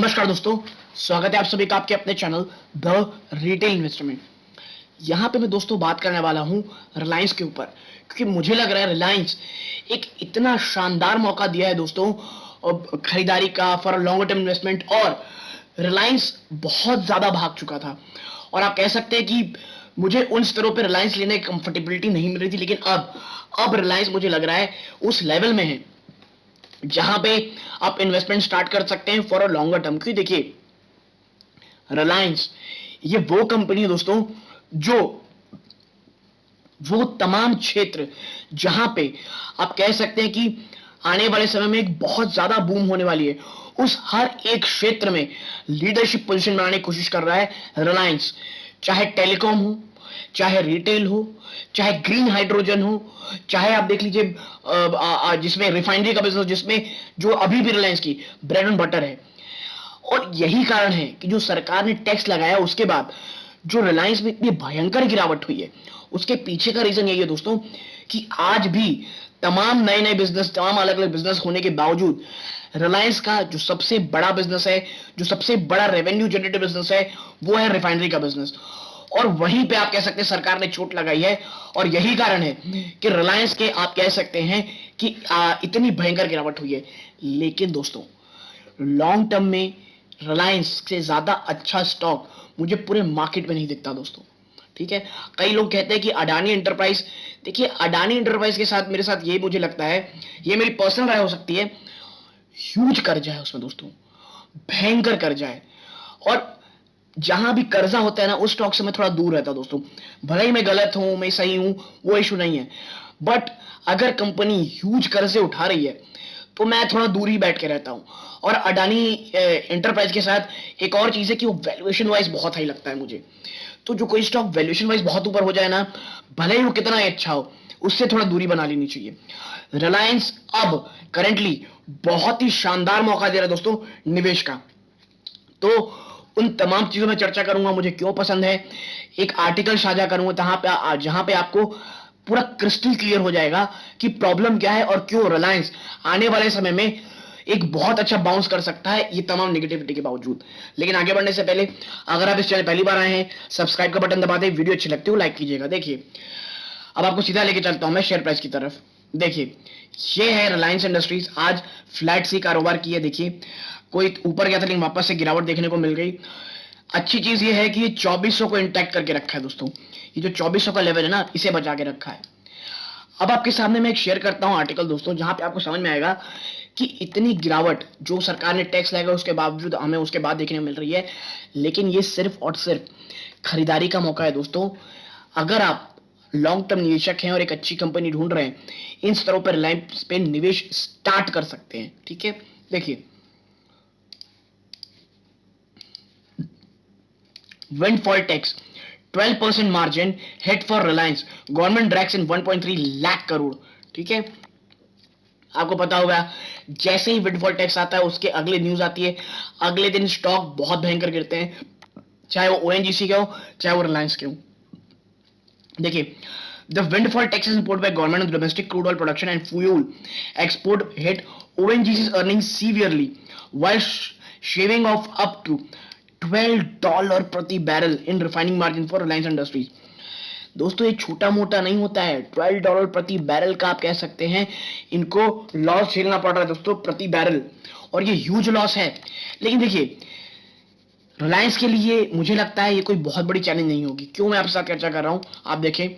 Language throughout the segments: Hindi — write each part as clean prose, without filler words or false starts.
नमस्कार दोस्तों, स्वागत है आप सभी का आपके अपने चैनल द रिटेल इन्वेस्टर में। यहाँ पे मैं दोस्तों बात करने वाला हूँ रिलायंस के ऊपर, क्योंकि मुझे लग रहा है रिलायंस एक इतना शानदार मौका दिया है दोस्तों खरीदारी का फॉर लॉन्गर टर्म इन्वेस्टमेंट। और रिलायंस बहुत ज्यादा भाग चुका था और आप कह सकते हैं कि मुझे उन स्तरों पर रिलायंस लेने की कंफर्टेबिलिटी नहीं मिल रही थी, लेकिन अब रिलायंस मुझे लग रहा है उस लेवल में है जहां पे आप इन्वेस्टमेंट स्टार्ट कर सकते हैं फॉर अ लॉन्गर टर्म। क्योंकि देखिए रिलायंस ये वो कंपनी है दोस्तों जो वो तमाम क्षेत्र जहां पे आप कह सकते हैं कि आने वाले समय में एक बहुत ज्यादा बूम होने वाली है, उस हर एक क्षेत्र में लीडरशिप पोजीशन बनाने की कोशिश कर रहा है रिलायंस। चाहे टेलीकॉम हो, चाहे रिटेल हो, चाहे ग्रीन हाइड्रोजन हो, चाहे आप देख लीजिए जिसमें रिफाइनरी का बिजनेस, जिसमें जो अभी भी रिलायंस की ब्रेड एंड बटर है। और यही कारण है कि जो सरकार ने टैक्स लगाया उसके बाद जो रिलायंस में इतनी भयंकर गिरावट हुई है, उसके पीछे का रीजन यही है दोस्तों कि आज भी तमाम नए नए बिजनेस, तमाम अलग अलग बिजनेस होने के बावजूद रिलायंस का जो सबसे बड़ा बिजनेस है, जो सबसे बड़ा रेवेन्यू जनरेटिव बिजनेस है, वो है रिफाइनरी का बिजनेस। और वहीं पे आप कह सकते हैं सरकार ने चोट लगाई है और यही कारण है कि रिलायंस के आप कह सकते हैं कि इतनी भयंकर गिरावट हुई है। लेकिन दोस्तों लॉन्ग टर्म में रिलायंस से ज्यादा अच्छा स्टॉक मुझे पूरे मार्केट में नहीं दिखता दोस्तों। ठीक है, कई लोग कहते हैं कि अडानी एंटरप्राइज, देखिए अडानी एंटरप्राइज के साथ मेरे साथ ये मुझे लगता है, ये मेरी पर्सनल राय हो सकती है, ह्यूज कर्जा है उसमें दोस्तों, भयंकर कर्जा है। और जहां भी कर्जा होता है ना, उस स्टॉक से मैं थोड़ा दूर रहता हूं दोस्तों। भले ही मैं गलत हूं, मैं सही हूं, वो इशू नहीं है, बट अगर कंपनी ह्यूज कर्जे उठा रही है तो मैं थोड़ा दूर ही बैठ के रहता हूं। और अडानी एंटरप्राइज के साथ एक और चीज है कि वो वैल्यूएशन वाइज बहुत हाई लगता है मुझे। तो जो कोई स्टॉक वैल्यूएशन वाइज बहुत ऊपर हो जाए ना, भले ही वो कितना ही अच्छा हो, उससे थोड़ा दूरी बना लेनी चाहिए। रिलायंस अब करंटली बहुत ही शानदार मौका दे रहा है दोस्तों निवेश का। तो उन तमाम चीजों में चर्चा करूंगा, मुझे क्यों पसंद है, एक आर्टिकल साझा करूंगा जहां पे आपको पूरा क्रिस्टल क्लियर हो जाएगा कि प्रॉब्लम क्या है और क्यों रिलायंस आने वाले समय में एक बहुत अच्छा बाउंस कर सकता है ये तमाम नेगेटिविटी के बावजूद। लेकिन आगे बढ़ने से पहले अगर आप इस चैनल पहली बार आए हैं, सब्सक्राइब का बटन दबा दें, वीडियो अच्छी लगती हो लाइक कीजिएगा। देखिए अब आपको सीधा लेके चलता हूं मैं शेयर प्राइस की तरफ। देखिए ये है रिलायंस इंडस्ट्रीज, आज फ्लैट सी कारोबार की है। देखिए कोई ऊपर गया था लेकिन वापस से गिरावट देखने को मिल गई। अच्छी चीज ये है कि ये 2400 को इंटैक्ट करके रखा है दोस्तों, ये जो 2400 का लेवल है ना, इसे बचा के रखा है। अब आपके सामने मैं एक शेयर करता हूं आर्टिकल दोस्तों, जहां पे आपको समझ में आएगा कि इतनी गिरावट जो सरकार ने टैक्स लगाया उसके बावजूद हमें उसके बाद देखने को मिल रही है। लेकिन ये सिर्फ और सिर्फ खरीदारी का मौका है दोस्तों। अगर आप लॉन्ग टर्म निवेशक हैं और एक अच्छी कंपनी ढूंढ रहे हैं, इन स्तरों पर रिलायंस पे निवेश स्टार्ट कर सकते हैं। ठीक है, देखिए windfall tax 12% margin hit for Reliance, government drags in 1.3 lakh crore. ठीक है, आपको पता होगा जैसे ही विंडफॉल टैक्स आता है उसके अगले न्यूज आती है, अगले दिन स्टॉक बहुत भयंकर गिरते हैं, चाहे वो ओएनजीसी के हो चाहे वो रिलायंस के हो। देखिए the windfall taxes imposed by government on domestic crude oil production and fuel export hit ONGC's earnings severely while shaving off up to $12 प्रति barrel in refining margin for Reliance industries. दोस्तों ये छोटा मोटा नहीं होता है, $12 प्रति बैरल का आप कह सकते हैं इनको लॉस झेलना पड़ रहा है दोस्तों प्रति बैरल, और ये ह्यूज लॉस है। लेकिन देखिए रिलायंस के लिए मुझे लगता है ये कोई बहुत बड़ी चैलेंज नहीं होगी। क्यों मैं आपके साथ चर्चा कर रहा हूं, आप देखें,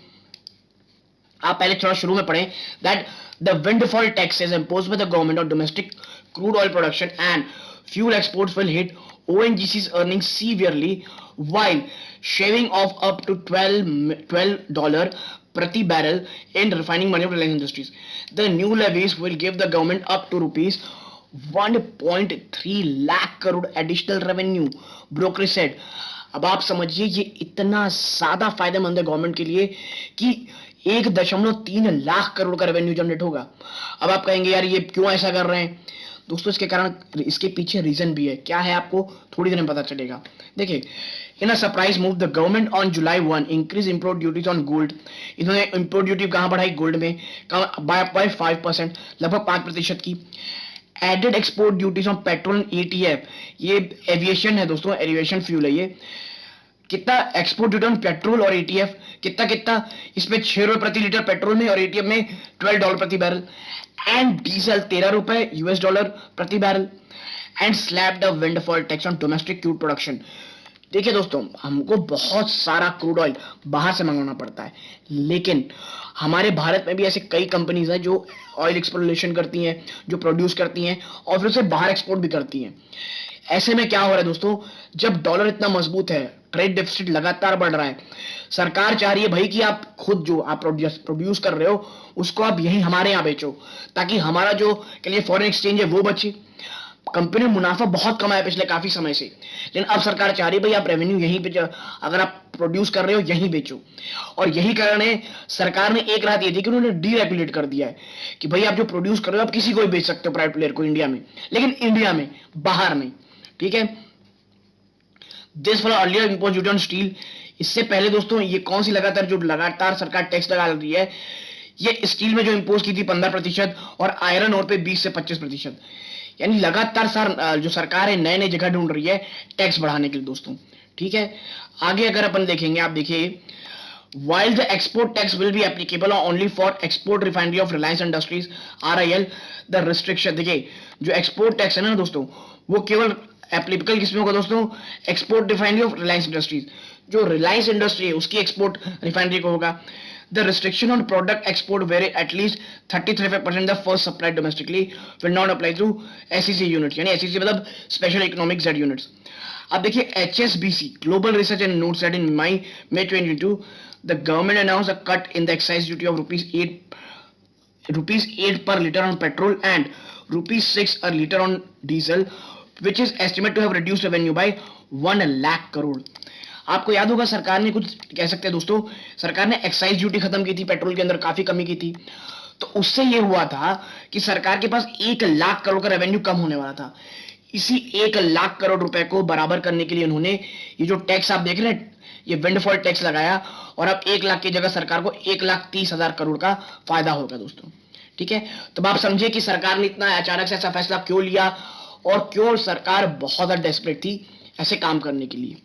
आप पहले थोड़ा शुरू में पढ़ें that the windfall taxes imposed by the government on domestic crude oil production and fuel exports will hit ONGC's earnings severely while shaving off up to $12 प्रति barrel in refining money of Reliance Industries. The new levies will give the government up to rupees 1.3 lakh crore additional revenue, brokerage said. अब आप समझिए ये इतना ज्यादा फायदेमंद है गवर्नमेंट के लिए कि 1.3 लाख करोड़ का रेवेन्यू जनरेट होगा। अब आप कहेंगे यार ये क्यों ऐसा कर रहे हैं दोस्तों, इसके कारण, इसके पीछे रीजन भी है। क्या है आपको थोड़ी देर में पता चलेगा। देखिए in a surprise move the government on July 1 increase import duties on gold. इन्होंने इंपोर्ट ड्यूटी कहां बढ़ाई, गोल्ड में, बाय 5%, लगभग 5% की। Added export duties on petrol and ATF, ये एविएशन है दोस्तों, एविएशन फ्यूल है ये। कितना एक्सपोर्ट ड्यूटी ऑन पेट्रोल और एटीएफ, कितना कितना, इसमें ₹6 प्रति लीटर पेट्रोल में और एटीएफ में $12 प्रति बैरल, एंड डीजल ₹13 US प्रति barrel, and slab the windfall tax on domestic crude production. देखिए दोस्तों, हमको बहुत सारा क्रूड ऑयल बाहर से मंगवाना पड़ता है, लेकिन हमारे भारत में भी ऐसे कई कंपनीज हैं जो ऑयल एक्सप्लोरेशन करती हैं, जो प्रोड्यूस करती हैं और फिर उसे बाहर एक्सपोर्ट भी करती हैं। ऐसे में क्या हो रहा है दोस्तों, जब डॉलर इतना मजबूत है, ट्रेड डेफिसिट लगातार बढ़ रहा है, सरकार चाह रही है भाई कि आप खुद जो आप प्रोड्यूस कर रहे हो उसको आप यहीं हमारे यहाँ बेचो, ताकि हमारा जो के लिए फॉरेन एक्सचेंज है वो बचे। कंपनी ने मुनाफा बहुत कमाया पिछले काफी समय से, लेकिन अब सरकार चाह रही है भाई आप रेवेन्यू यहीं पे, अगर आप प्रोड्यूस कर रहे हो यहीं बेचो। और यही कारण है सरकार ने एक रात ये थी कि उन्होंने डीरेगुलेट कर दिया है कि भाई आप जो प्रोड्यूस कर रहे हो आप किसी को भी बेच सकते हो, प्राइवेट प्लेयर को, इंडिया में, लेकिन इंडिया में, बाहर नहीं। ठीक है, this for earlier impose duty on steel. इससे पहले दोस्तों ये कौन सी लगातार सरकार टैक्स लगा रही है, ये स्टील में जो इंपोज की थी 15% और आयरन ओर पे 20 से 25%, यानी लगातार जो सरकार है नए नए जगह ढूंढ रही है टैक्स बढ़ाने के लिए दोस्तों। ठीक है, आगे अगर अपन देखेंगे, आप देखिए, while the export tax will be applicable only for export refinery of Reliance Industries RIL, the restriction, देखिए जो एक्सपोर्ट टैक्स है ना दोस्तों, वो केवल एप्लीकेबल किसमें होगा दोस्तों, export refinery of Reliance industries, जो रिलायंस इंडस्ट्री है उसकी एक्सपोर्ट रिफाइनरी को होगा। The restriction on product export where at least 33% the first supplied domestically will not apply to SEZ units, यानी SEZ मतलब Special Economic Zone Units। अब देखिए HSBC Global Research and Notes that in May 2022 the government announced a cut in the excise duty of rupees 8 per liter on petrol and rupees 6 a liter on diesel, which is estimated to have reduced revenue by 1 lakh crore। आपको याद होगा सरकार ने कुछ कह सकते हैं दोस्तों, सरकार ने एक्साइज ड्यूटी खत्म की थी, पेट्रोल के अंदर काफी कमी की थी, तो उससे ये हुआ था कि सरकार के पास 1 लाख करोड़ का रेवेन्यू कम होने वाला था। इसी 1 लाख करोड़ रुपए को बराबर करने के लिए उन्होंने ये जो टैक्स आप देख रहे हैं, ये विंडफॉल टैक्स लगाया, और अब 1 लाख की जगह सरकार को 1,30,000 करोड़ का फायदा होगा दोस्तों। ठीक है, तो आप समझे कि सरकार ने इतना अचानक से ऐसा फैसला क्यों लिया और क्यों सरकार बहुत ज्यादा डेस्परेट थी ऐसे काम करने के लिए।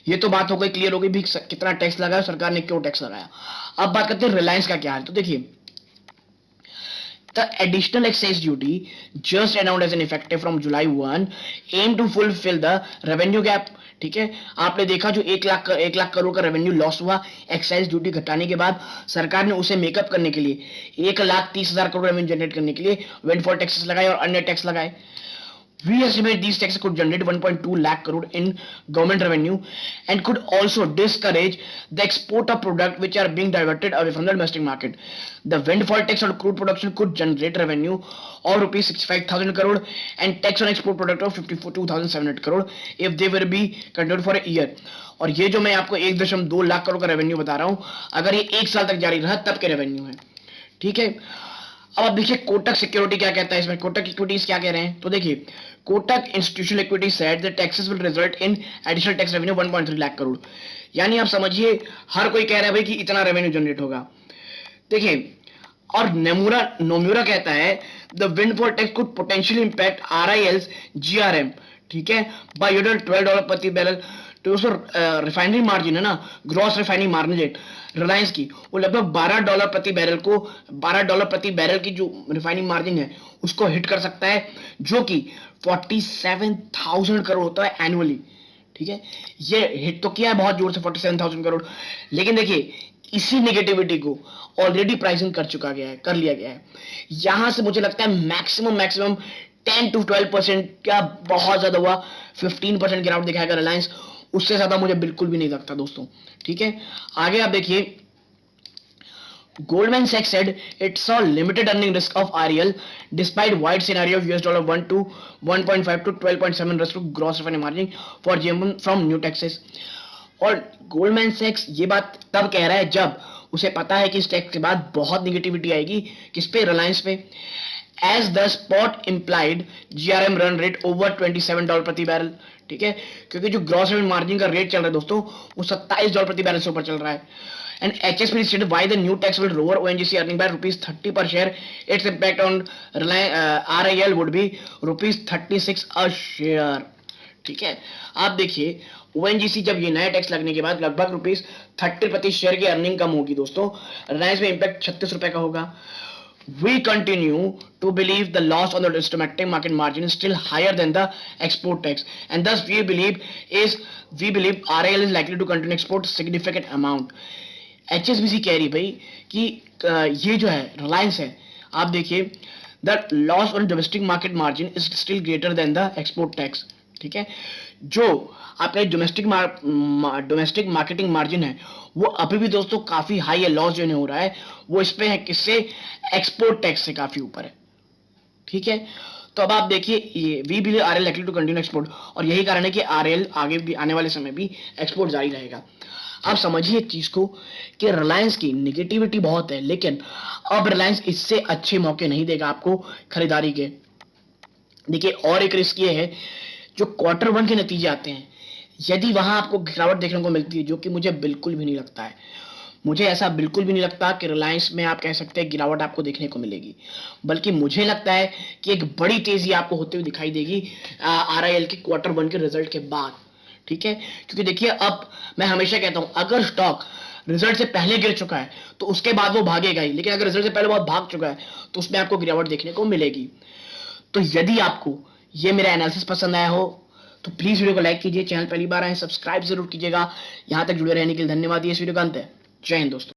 ये तो बात हो गई, क्लियर हो गई भी कितना टैक्स लगाया, सरकार ने क्यों टैक्स लगाया। अब बात करते हैं रिलायंस का क्या है। तो देखिए, the additional excise duty just announced as an effective from July 1 aim to fulfil the revenue gap. ठीक है, आपने देखा जो 1 लाख करोड़ का रेवेन्यू लॉस हुआ एक्साइज ड्यूटी घटाने के बाद, सरकार ने उसे मेकअप करने के लिए 1,30,000 करोड़ रेवेन्यू जनरेट करने के लिए विंडफॉल टैक्सेस लगाए और अन्य टैक्स लगाए। We estimate these taxes could generate 1.2 lakh crore in government revenue and could also discourage the export of products which are being diverted away from the domestic market. The windfall tax on crude production could generate revenue of rupees 65,000 crore and tax on export product of 52,700 crore if they were be continued for a year. और ये जो मैं आपको 1.2 लाख करोड़ का रेवेन्यू बता रहा हूँ, अगर ये 1 साल तक जारी रहा तब के रेवेन्यू है। ठीक है, अब आप देखिए कोटक सिक्योरिटी क्या कहता है इसमें, कोटक इक्विटीज क्या कह रहे हैं। तो देखिए, Kotak institutional equity said the taxes will result in additional tax revenue 1.3 lakh crore, यानी आप समझिए हर कोई कह रहा है भाई कि इतना रेवेन्यू जनरेट होगा। देखिए, और नोम्यूरा कहता है the windfall tax could potentially impact RIL's GRM, ठीक है, बाय $12 प्रति बैरल। तो दोस्तों रिफाइनरी मार्जिन है ना, ग्रॉस रिफाइनरी मार्जिन रिलायंस की, वो लगभग $12 प्रति बैरल को, $12 प्रति बैरल की जो रिफाइनरी मार्जिन है उसको हिट कर सकता है, जो कि 47,000 करोड़ होता है एनुअली। ठीक है, ये हिट तो किया है बहुत जोर से 47,000 करोड़, लेकिन देखिए इसी नेगेटिविटी को ऑलरेडी प्राइसिंग कर लिया गया है। यहां से मुझे लगता है मैक्सिमम 10 to 12% क्या बहुत ज्यादा हुआ, 15% गिरावट दिखाएगा रिलायंस, उससे ज्यादा मुझे बिल्कुल भी नहीं लगता दोस्तों। ठीक है, आगे आप देखिए, Goldman Sachs said it saw limited earning risk of REL despite wide scenario of $1 to 1.5 to 12.7 risk to gross refinery margin for GM from new taxes। और Goldman Sachs ये बात तब कह रहा है जब उसे पता है कि इस टैक्स के बाद बहुत निगेटिविटी आएगी, किस पे, रिलायंस पे। As the spot implied GRM run rate over $27 प्रति बैरल। ठीक है, क्योंकि जो ग्रॉस मार्जिन का रेट चल रहा है दोस्तों वो $27 प्रति बैरल से ऊपर चल रहा है। And HSBC stated why the new tax will lower ONGC earning by ₹30 per share. Its impact on RIL would be ₹36 a share. ठीक है, आप देखिए ONGC जब ये नया टैक्स लगने के बाद लगभग ₹30 प्रति शेयर की अर्निंग कम होगी दोस्तों, रिलायंस में इंपैक्ट ₹36 का होगा। We continue to believe the loss on the domestic market margin is still higher than the export tax, and thus we believe RIL is likely to continue export significant amount. HSBC कह रही भाई कि ये जो है रिलायंस है, आप देखिए the loss on domestic market margin is still greater than the export tax. ठीक है, जो आपका डोमेस्टिक मार्केटिंग मार्जिन है वो अभी भी दोस्तों काफी हाई है, लॉस जो हो रहा है वो इस पे है, किससे, एक्सपोर्ट टैक्स से काफी ऊपर है। ठीक है, तो अब आप देखिए ये we believe are likely to continue export, और यही कारण है कि आरएल आगे भी आने वाले समय भी एक्सपोर्ट जारी रहेगा। आप समझिए एक चीज को कि रिलायंस की निगेटिविटी बहुत है, लेकिन अब रिलायंस इससे अच्छे मौके नहीं देगा आपको खरीदारी के। देखिए और एक रिस्क ये है, जो Q1 के नतीजे आते हैं, यदि वहां आपको गिरावट देखने को मिलती है, जो कि मुझे बिल्कुल भी नहीं लगता है, मुझे ऐसा बिल्कुल भी नहीं लगता कि रिलायंस में आप कह सकते हैं गिरावट आपको देखने को मिलेगी, बल्कि मुझे लगता है कि एक बड़ी तेजी आपको होते हुए दिखाई देगी RIL के Q1 के रिजल्ट के बाद। ठीक है, क्योंकि देखिए अब मैं हमेशा कहता हूं अगर स्टॉक रिजल्ट से पहले गिर चुका है तो उसके बाद वो भागेगा ही, लेकिन अगर रिजल्ट से पहले बहुत भाग चुका है तो उसमें आपको गिरावट देखने को मिलेगी। तो यदि आपको ये मेरा एनालिसिस पसंद आया हो तो प्लीज वीडियो को लाइक कीजिए, चैनल पहली बार आए सब्सक्राइब जरूर कीजिएगा। यहां तक जुड़े रहने के लिए धन्यवाद। ये इस वीडियो का अंत है। जय हिंद दोस्तों।